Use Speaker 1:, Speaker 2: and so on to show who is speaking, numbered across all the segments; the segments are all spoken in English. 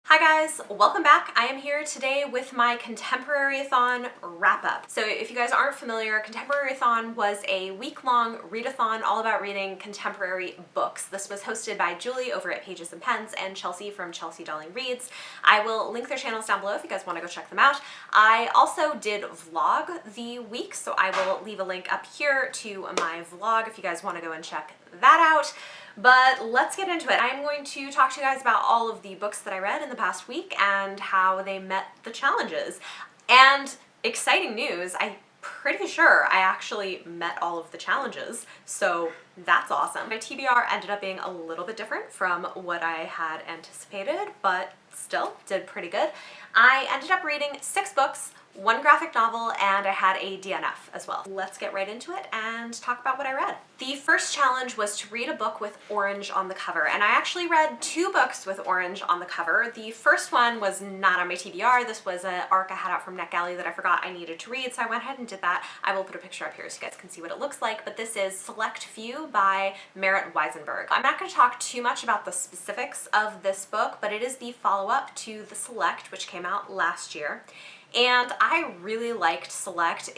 Speaker 1: Hi guys, welcome back. I am here today with my Contemporaryathon wrap up. So if you guys aren't familiar, Contemporaryathon was a week-long readathon all about reading contemporary books. This was hosted by Julie over at Pages and Pens and Chelsea from Chelsea Darling Reads. I will link their channels down below if you guys want to go check them out. I also did vlog the week, so I will leave a link up here to my vlog if you guys want to go and check that out. But let's get into it. I'm going to talk to you guys about all of the books that I read in the past week and how they met the challenges. And exciting news, I'm pretty sure I actually met all of the challenges, so that's awesome. My TBR ended up being a little bit different from what I had anticipated, but still did pretty good. I ended up reading 6 books, 1 graphic novel, and I had a DNF as well. Let's get right into it and talk about what I read. The first challenge was to read a book with orange on the cover, and I actually read 2 books with orange on the cover. The first one was not on my TBR. This was an arc I had out from NetGalley that I forgot I needed to read, so I went ahead and did that. I will put a picture up here so you guys can see what it looks like, but this is Select Few by Merritt Weisenberg. I'm not going to talk too much about the specifics of this book, but it is the follow-up to The Select, which came out last year. And I really liked Select.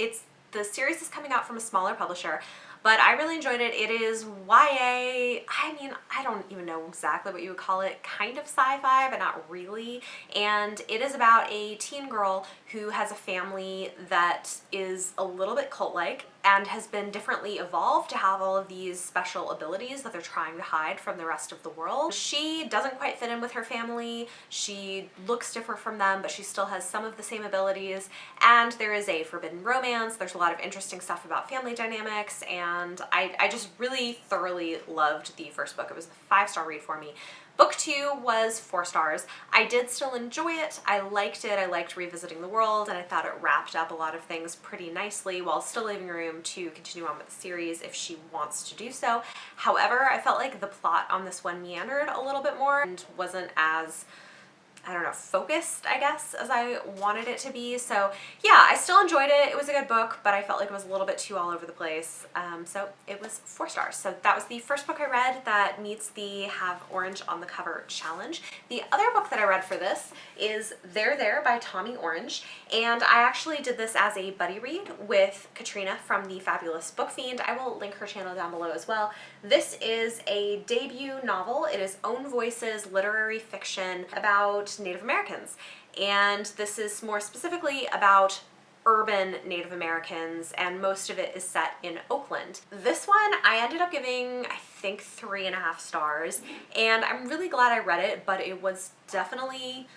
Speaker 1: The series is coming out from a smaller publisher, but I really enjoyed it. It is YA, I don't even know exactly what you would call it, kind of sci-fi, but not really. And it is about a teen girl who has a family that is a little bit cult-like and has been differently evolved to have all of these special abilities that they're trying to hide from the rest of the world. She doesn't quite fit in with her family. She looks different from them, but she still has some of the same abilities. And there is a forbidden romance. There's a lot of interesting stuff about family dynamics, and I just really thoroughly loved the first book. It was a 5-star read for me. Book 2 was 4 stars. I did still enjoy it. I liked it. I liked revisiting the world, and I thought it wrapped up a lot of things pretty nicely while still leaving room to continue on with the series if she wants to do so. However, I felt like the plot on this one meandered a little bit more and wasn't as, I don't know, focused, I guess, as I wanted it to be. So yeah, I still enjoyed it. It was a good book, but I felt like it was a little bit too all over the place. So it was 4 stars. So that was the first book I read that meets the Have Orange on the Cover challenge. The other book that I read for this is There by Tommy Orange, and I actually did this as a buddy read with Katrina from the Fabulous Book Fiend. I will link her channel down below as well. This is a debut novel. It is Own Voices literary fiction about Native Americans, and this is more specifically about urban Native Americans, and most of it is set in Oakland. This one I ended up giving, I think, 3.5 stars, and I'm really glad I read it, but it was definitely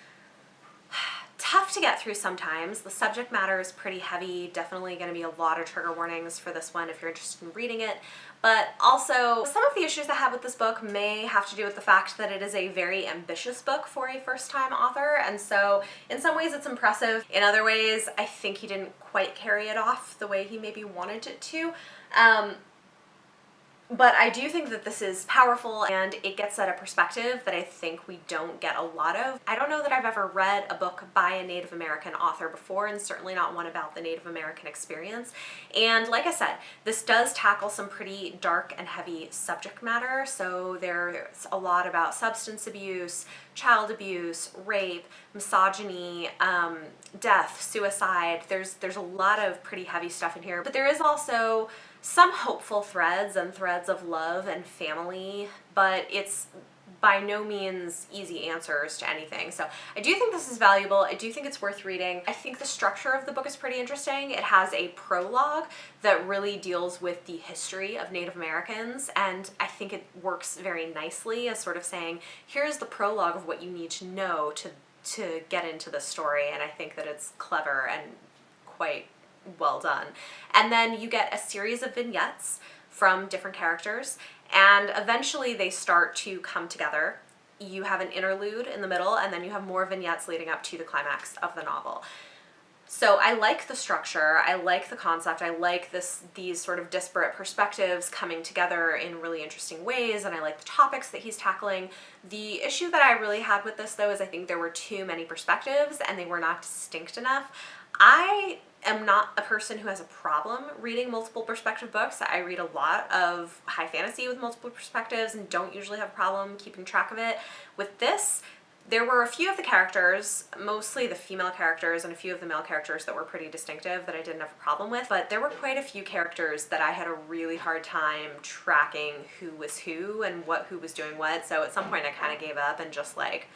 Speaker 1: tough to get through sometimes. The subject matter is pretty heavy, definitely going to be a lot of trigger warnings for this one if you're interested in reading it. But also, some of the issues I have with this book may have to do with the fact that it is a very ambitious book for a first-time author, and so in some ways it's impressive. In other ways, I think he didn't quite carry it off the way he maybe wanted it to. But I do think that this is powerful, and it gets at a perspective that I think we don't get a lot of. I don't know that I've ever read a book by a Native American author before, and certainly not one about the Native American experience. And like I said, this does tackle some pretty dark and heavy subject matter. So there's a lot about substance abuse, child abuse, rape, misogyny, death, suicide. There's a lot of pretty heavy stuff in here, but there is also some hopeful threads and threads of love and family, but it's by no means easy answers to anything. So I do think this is valuable. I do think it's worth reading. I think the structure of the book is pretty interesting. It has a prologue that really deals with the history of Native Americans, and I think it works very nicely as sort of saying, here's the prologue of what you need to know to get into the story, and I think that it's clever and quite well done. And then you get a series of vignettes from different characters, and eventually they start to come together. You have an interlude in the middle, and then you have more vignettes leading up to the climax of the novel. So I like the structure, I like the concept, I like these sort of disparate perspectives coming together in really interesting ways, and I like the topics that he's tackling. The issue that I really had with this, though, is I think there were too many perspectives and they were not distinct enough. I am not a person who has a problem reading multiple perspective books. I read a lot of high fantasy with multiple perspectives and don't usually have a problem keeping track of it. With this, There were a few of the characters, mostly the female characters and a few of the male characters that were pretty distinctive that I didn't have a problem with, but there were quite a few characters that I had a really hard time tracking who was who and who was doing what, so at some point I kind of gave up and just like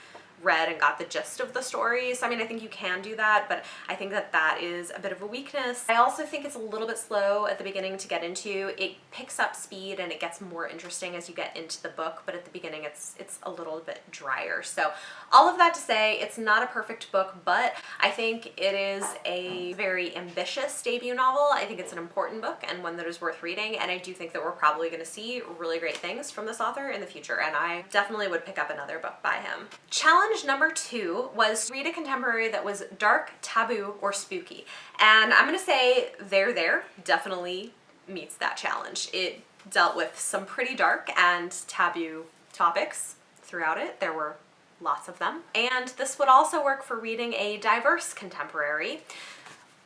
Speaker 1: read and got the gist of the story. So I mean, I think you can do that, but I think that that is a bit of a weakness. I also think it's a little bit slow at the beginning to get into. It picks up speed and it gets more interesting as you get into the book, but at the beginning it's a little bit drier. So all of that to say, it's not a perfect book, but I think it is a very ambitious debut novel. I think it's an important book and one that is worth reading, and I do think that we're probably going to see really great things from this author in the future, and I definitely would pick up another book by him. Challenge number 2 was read a contemporary that was dark, taboo, or spooky. And I'm gonna say There definitely meets that challenge. It dealt with some pretty dark and taboo topics throughout it. There were lots of them. And this would also work for reading a diverse contemporary,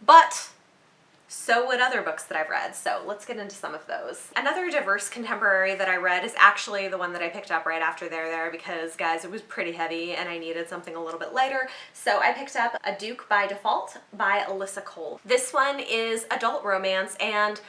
Speaker 1: but so would other books that I've read, so let's get into some of those. Another diverse contemporary that I read is actually the one that I picked up right after There because, guys, it was pretty heavy and I needed something a little bit lighter, so I picked up A Duke by Default by Alyssa Cole. This one is adult romance, and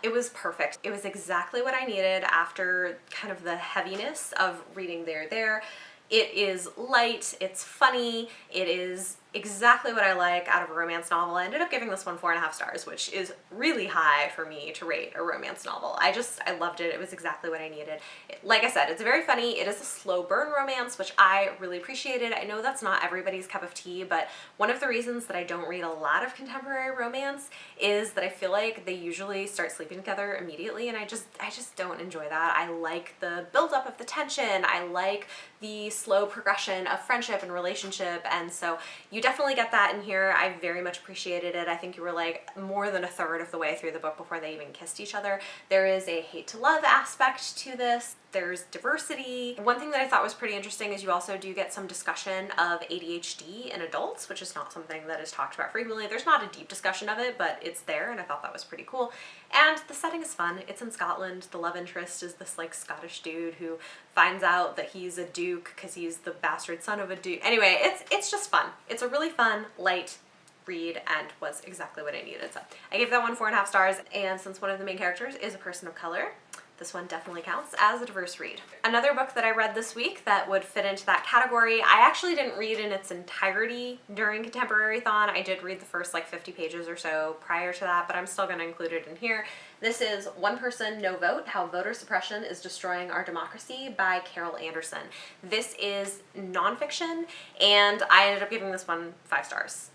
Speaker 1: it was perfect. It was exactly what I needed after kind of the heaviness of reading There. It is light, it's funny, it is exactly what I like out of a romance novel. I ended up giving this one 4.5 stars, which is really high for me to rate a romance novel. I loved it. It was exactly what I needed. Like I said, it's very funny. It is a slow burn romance, which I really appreciated. I know that's not everybody's cup of tea, but one of the reasons that I don't read a lot of contemporary romance is that I feel like they usually start sleeping together immediately, and I just don't enjoy that. I like the buildup of the tension. I like the slow progression of friendship and relationship, and so you definitely get that in here. I very much appreciated it. I think you were like more than a third of the way through the book before they even kissed each other. There is a hate to love aspect to this. There's diversity. One thing that I thought was pretty interesting is you also do get some discussion of ADHD in adults, which is not something that is talked about frequently. There's not a deep discussion of it, but it's there, and I thought that was pretty cool. And the setting is fun. It's in Scotland. The love interest is this like Scottish dude who finds out that he's a duke because he's the bastard son of a duke. Anyway, it's just fun. It's a really fun, light read and was exactly what I needed. So I gave that one 4.5 stars, and since one of the main characters is a person of color, this one definitely counts as a diverse read. Another book that I read this week that would fit into that category, I actually didn't read in its entirety during Contemporaryathon. I did read the first like 50 pages or so prior to that, but I'm still going to include it in here. This is One Person, No Vote: How Voter Suppression is Destroying Our Democracy by Carol Anderson. This is nonfiction, and I ended up giving this one 5 stars.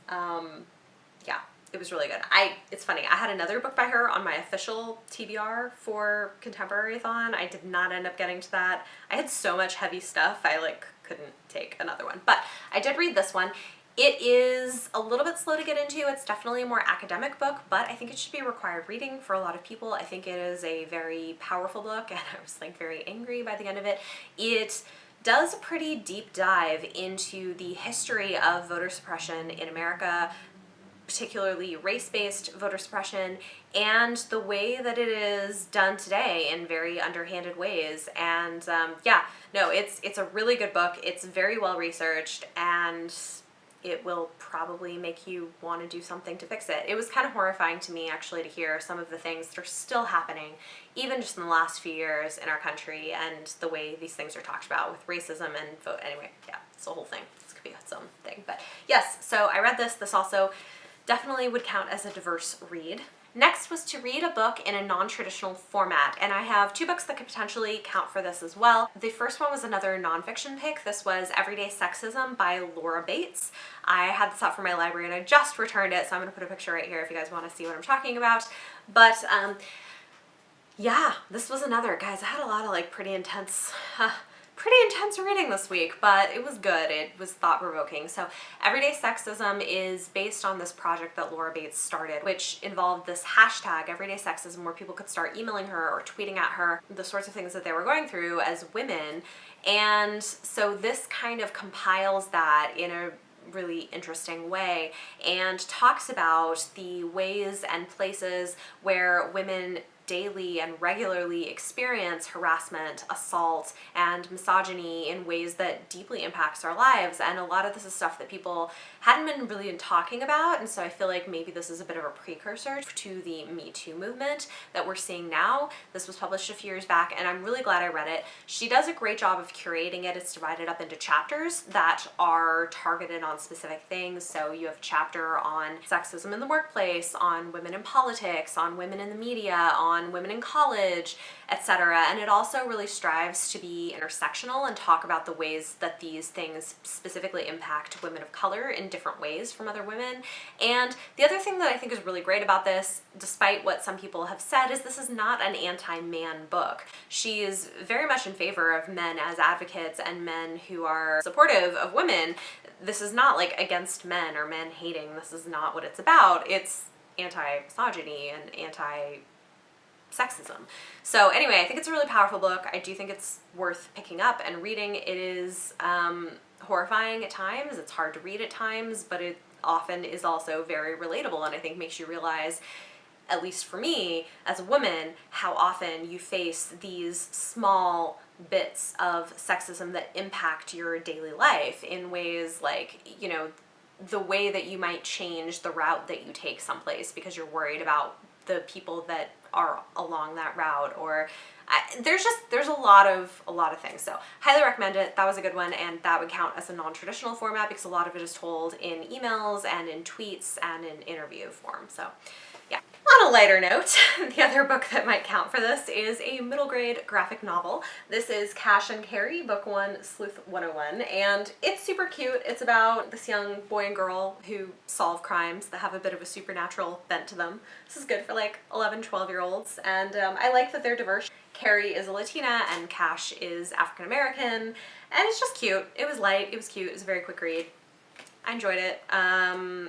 Speaker 1: Yeah. It was really good. It's funny, I had another book by her on my official TBR for Contemporaryathon. I did not end up getting to that. I had so much heavy stuff, I like couldn't take another one. But I did read this one. It is a little bit slow to get into. It's definitely a more academic book, but I think it should be required reading for a lot of people. I think it is a very powerful book, and I was like very angry by the end of it. It does a pretty deep dive into the history of voter suppression in America, particularly race-based voter suppression, and the way that it is done today in very underhanded ways. And yeah, no, it's a really good book. It's very well researched, and it will probably make you want to do something to fix it. It was kind of horrifying to me actually to hear some of the things that are still happening, even just in the last few years in our country, and the way these things are talked about with racism and vote. Anyway, yeah, it's a whole thing. This could be its own thing. But yes, so I read this. This also definitely would count as a diverse read. Next was to read a book in a non-traditional format, and I have 2 books that could potentially count for this as well. The first one was another nonfiction pick. This was Everyday Sexism by Laura Bates. I had this out from my library and I just returned it, so I'm going to put a picture right here if you guys want to see what I'm talking about. But yeah, this was another, guys, I had a lot of like pretty intense reading this week, but it was good. It was thought-provoking. So Everyday Sexism is based on this project that Laura Bates started, which involved this hashtag, Everyday Sexism, where people could start emailing her or tweeting at her the sorts of things that they were going through as women. And so this kind of compiles that in a really interesting way and talks about the ways and places where women daily and regularly experience harassment, assault, and misogyny in ways that deeply impacts our lives. And a lot of this is stuff that people hadn't been really talking about. And so I feel like maybe this is a bit of a precursor to the Me Too movement that we're seeing now. This was published a few years back, and I'm really glad I read it. She does a great job of curating it. It's divided up into chapters that are targeted on specific things. So you have a chapter on sexism in the workplace, on women in politics, on women in the media, on women in college, etc. And it also really strives to be intersectional and talk about the ways that these things specifically impact women of color in different ways from other women. And the other thing that I think is really great about this, despite what some people have said, is this is not an anti-man book. She is very much in favor of men as advocates and men who are supportive of women. This is not like against men or men hating. This is not what it's about. It's anti-misogyny and anti-sexism. So anyway, I think it's a really powerful book. I do think it's worth picking up and reading. It is horrifying at times. It's hard to read at times, but it often is also very relatable, and I think makes you realize, at least for me as a woman, how often you face these small bits of sexism that impact your daily life in ways like, you know, the way that you might change the route that you take someplace because you're worried about the people that are along that route, or there's a lot of things. So highly recommend it. That was a good one, and that would count as a non-traditional format because a lot of it is told in emails and in tweets and in interview form. So yeah. On a lighter note, the other book that might count for this is a middle grade graphic novel. This is Cash and Carrie, book 1, Sleuth 101, and it's super cute. It's about this young boy and girl who solve crimes that have a bit of a supernatural bent to them. This is good for like 11, 12-year-olds, and I like that they're diverse. Carrie is a Latina and Cash is African American, and it's just cute. It was light, it was cute, it was a very quick read. I enjoyed it. I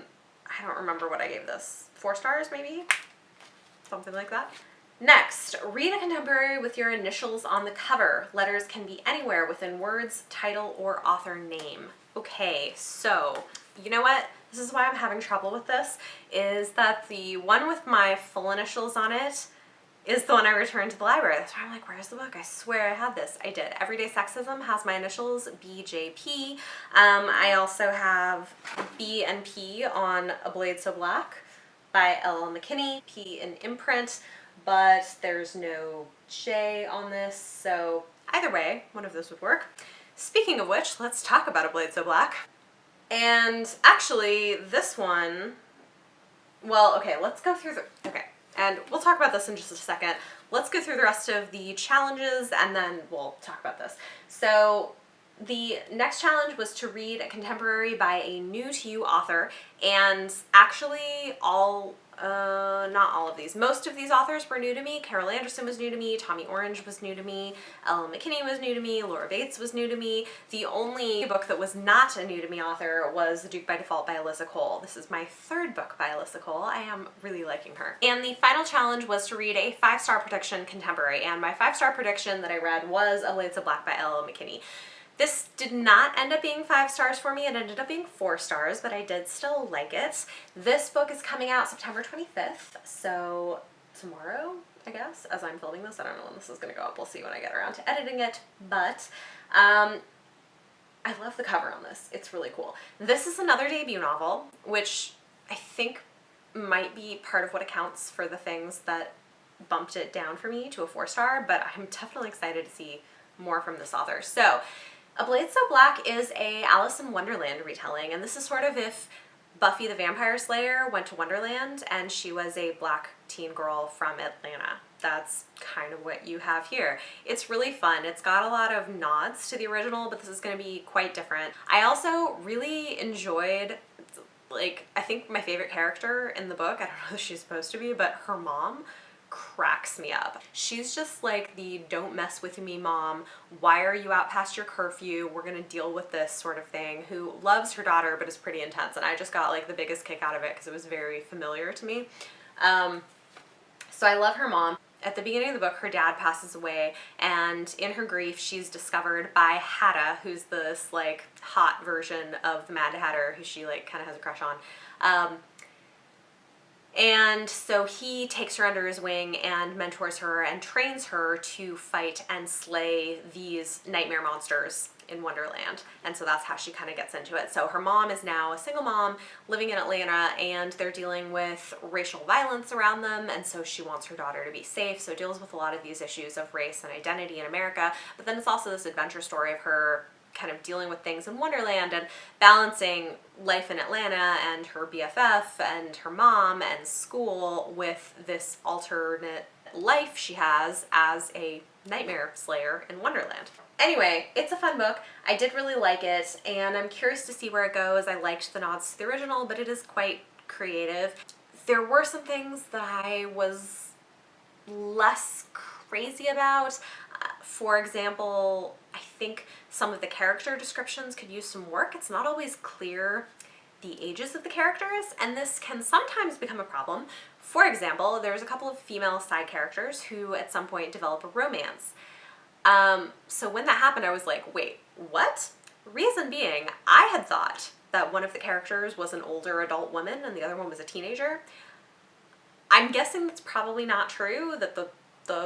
Speaker 1: don't remember what I gave this. 4 stars maybe? Something like that. Next, read a contemporary with your initials on the cover. Letters can be anywhere within words, title, or author name. Okay, so you know what? This is why I'm having trouble with this, is that the one with my full initials on it is the one I returned to the library. That's why I'm like, where's the book? I swear I had this. I did. Everyday Sexism has my initials, BJP. I also have B and P on A Blade So Black by L.L. McKinney, P in imprint, but there's no J on this, so either way, one of those would work. Speaking of which, let's talk about A Blade So Black. And actually, this one, well, okay, let's go through okay, and we'll talk about this in just a second. Let's go through the rest of the challenges, and then we'll talk about this. So the next challenge was to read a contemporary by a new to you author, and actually not all of these. Most of these authors were new to me. Carol Anderson was new to me, Tommy Orange was new to me, Ellen McKinney was new to me, Laura Bates was new to me. The only book that was not a new to me author was The Duke by Default by Alyssa Cole. This is my 3rd book by Alyssa Cole. I am really liking her. And the final challenge was to read a 5-star prediction contemporary, and my 5-star prediction that I read was A Blade So Black by L.L. McKinney. This did not end up being 5 stars for me. It ended up being 4 stars, but I did still like it. This book is coming out September 25th, so tomorrow, I guess, as I'm filming this. I don't know when this is going to go up. We'll see when I get around to editing it, but I love the cover on this. It's really cool. This is another debut novel, which I think might be part of what accounts for the things that bumped it down for me to a 4-star, but I'm definitely excited to see more from this author. So, A Blade So Black is a Alice in Wonderland retelling, and this is sort of if Buffy the Vampire Slayer went to Wonderland and she was a black teen girl from Atlanta. That's kind of what you have here. It's really fun. It's got a lot of nods to the original, but this is going to be quite different. I also really enjoyed, like, I think my favorite character in the book, I don't know who she's supposed to be, but her mom cracks me up. She's just like the don't mess with me mom, why are you out past your curfew, we're gonna deal with this sort of thing, who loves her daughter but is pretty intense, and I just got like the biggest kick out of it because it was very familiar to me. So I love her mom. At the beginning of the book, her dad passes away, and in her grief, she's discovered by Hatta, who's this like hot version of the Mad Hatter, who she like kind of has a crush on. And so he takes her under his wing and mentors her and trains her to fight and slay these nightmare monsters in Wonderland. And so that's how she kind of gets into it. So her mom is now a single mom living in Atlanta, and they're dealing with racial violence around them, and so she wants her daughter to be safe. So it deals with a lot of these issues of race and identity in America, but then it's also this adventure story of her kind of dealing with things in Wonderland and balancing life in Atlanta and her BFF and her mom and school with this alternate life she has as a nightmare slayer in Wonderland. Anyway, it's a fun book. I did really like it, and I'm curious to see where it goes. I liked the nods to the original, but it is quite creative. There were some things that I was less crazy about. For example, I think some of the character descriptions could use some work. It's not always clear the ages of the characters, and this can sometimes become a problem. For example, there's a couple of female side characters who at some point develop a romance. So when that happened, I was like, wait, what? Reason being, I had thought that one of the characters was an older adult woman and the other one was a teenager. I'm guessing that's probably not true, that the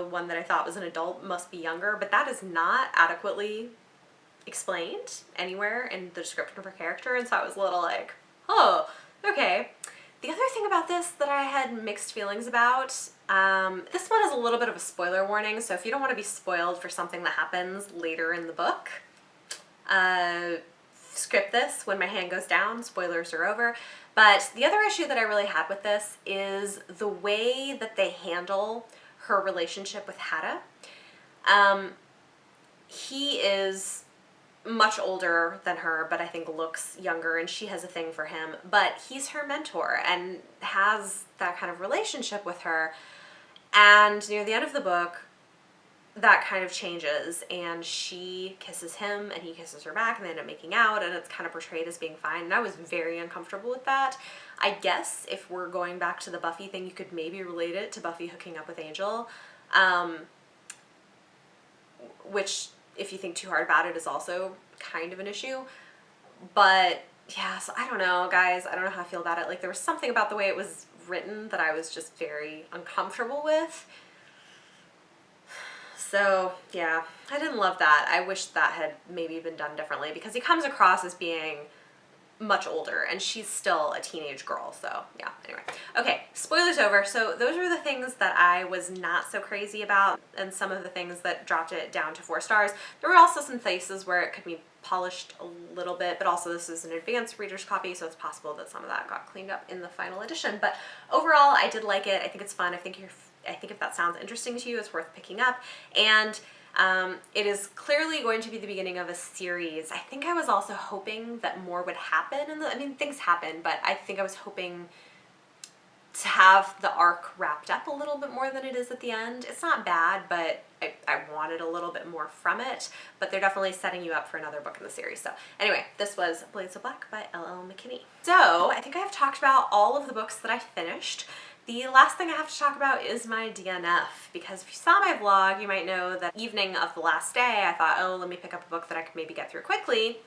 Speaker 1: one that I thought was an adult must be younger, but that is not adequately explained anywhere in the description of her character, and so I was a little like, oh, okay. The other thing about this that I had mixed feelings about, this one is a little bit of a spoiler warning, so if you don't want to be spoiled for something that happens later in the book, skip this. When my hand goes down, spoilers are over. But the other issue that I really had with this is the way that they handle her relationship with Hatta. He is much older than her, but I think looks younger, and she has a thing for him, but he's her mentor and has that kind of relationship with her. And near the end of the book, that kind of changes, and she kisses him and he kisses her back, and they end up making out, and it's kind of portrayed as being fine, and I was very uncomfortable with that. I guess if we're going back to the Buffy thing, you could maybe relate it to Buffy hooking up with Angel, which, if you think too hard about it, is also kind of an issue. But yeah, so I don't know, guys. I don't know how I feel about it. Like, there was something about the way it was written that I was just very uncomfortable with. So yeah, I didn't love that. I wish that had maybe been done differently, because he comes across as being much older and she's still a teenage girl. So yeah, anyway. Okay, spoilers over. So those are the things that I was not so crazy about, and some of the things that dropped it down to 4 stars. There were also some places where it could be polished a little bit, but also this is an advanced reader's copy, so it's possible that some of that got cleaned up in the final edition. But overall, I did like it. I think it's fun. I think if that sounds interesting to you, it's worth picking up. And it is clearly going to be the beginning of a series. I think I was also hoping that more would happen. I mean, things happen, but I think I was hoping to have the arc wrapped up a little bit more than it is at the end. It's not bad, but I wanted a little bit more from it. But they're definitely setting you up for another book in the series. So anyway, this was Blades of Black by L.L. McKinney. So I think I have talked about all of the books that I finished. The last thing I have to talk about is my DNF, because if you saw my vlog, you might know that evening of the last day, I thought, oh, let me pick up a book that I could maybe get through quickly.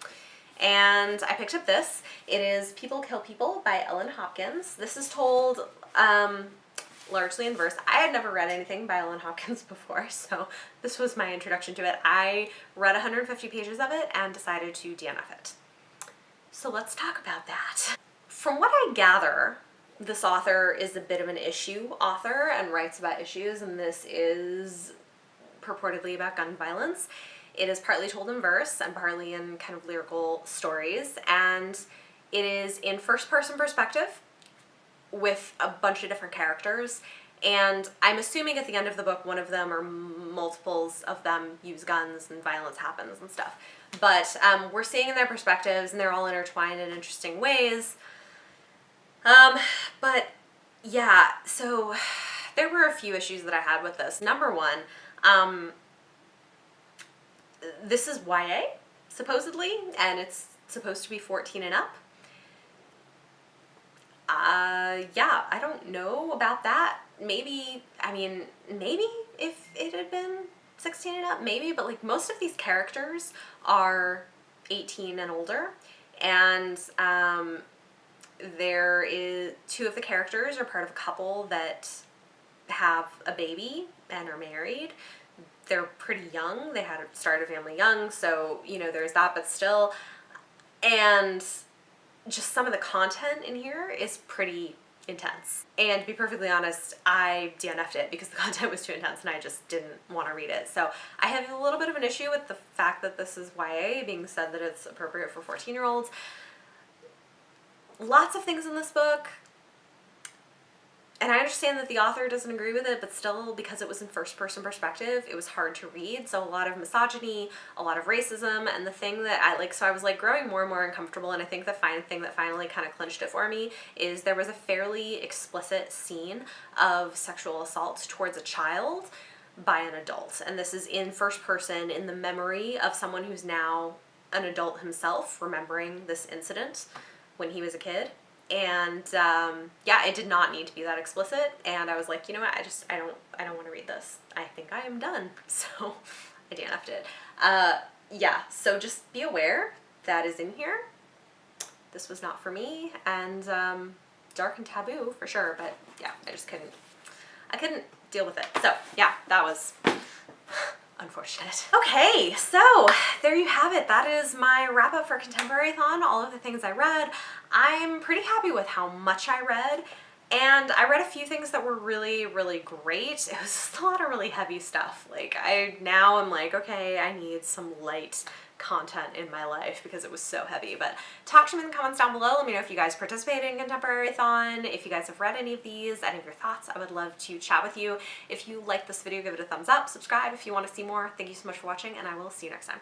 Speaker 1: And I picked up this. It is People Kill People by Ellen Hopkins. This is told largely in verse. I had never read anything by Ellen Hopkins before, so this was my introduction to it. I read 150 pages of it and decided to DNF it. So let's talk about that. From what I gather, this author is a bit of an issue author and writes about issues, and this is purportedly about gun violence. It is partly told in verse and partly in kind of lyrical stories, and it is in first-person perspective with a bunch of different characters, and I'm assuming at the end of the book one of them or multiples of them use guns and violence happens and stuff. But we're seeing their perspectives, and they're all intertwined in interesting ways. But yeah, so there were a few issues that I had with this. Number one, this is YA, supposedly, and it's supposed to be 14 and up. Yeah, I don't know about that. Maybe, I mean, maybe if it had been 16 and up, maybe, but like most of these characters are 18 and older, and two of the characters are part of a couple that have a baby and are married. They're pretty young. They had started a family young, so, you know, there's that, but still. And just some of the content in here is pretty intense. And to be perfectly honest, I DNF'd it because the content was too intense and I just didn't want to read it. So I have a little bit of an issue with the fact that this is YA, being said that it's appropriate for 14-year-olds. Lots of things in this book, and I understand that the author doesn't agree with it, but still, because it was in first-person perspective, it was hard to read. So a lot of misogyny, a lot of racism, and the thing that I was like growing more and more uncomfortable, and I think the thing that finally kind of clinched it for me is there was a fairly explicit scene of sexual assault towards a child by an adult. And this is in first person, in the memory of someone who's now an adult himself, remembering this incident when he was a kid. And yeah, it did not need to be that explicit, and I was like, you know what, I don't want to read this. I think I am done. So I DNF'd it. Yeah, so just be aware that is in here. This was not for me, and dark and taboo for sure, but yeah, I couldn't deal with it. So yeah, that was unfortunate. Okay, so there you have it. That is my wrap up for Contemporaryathon, all of the things I read. I'm pretty happy with how much I read, and I read a few things that were really, really great. It was just a lot of really heavy stuff. Like, now I'm like, okay, I need some light content in my life because it was so heavy. But talk to me in the comments down below. Let me know if you guys participated in Contemporaryathon, if you guys have read any of these, any of your thoughts. I would love to chat with you. If you like this video, give it a thumbs up, subscribe if you want to see more. Thank you so much for watching, and I will see you next time.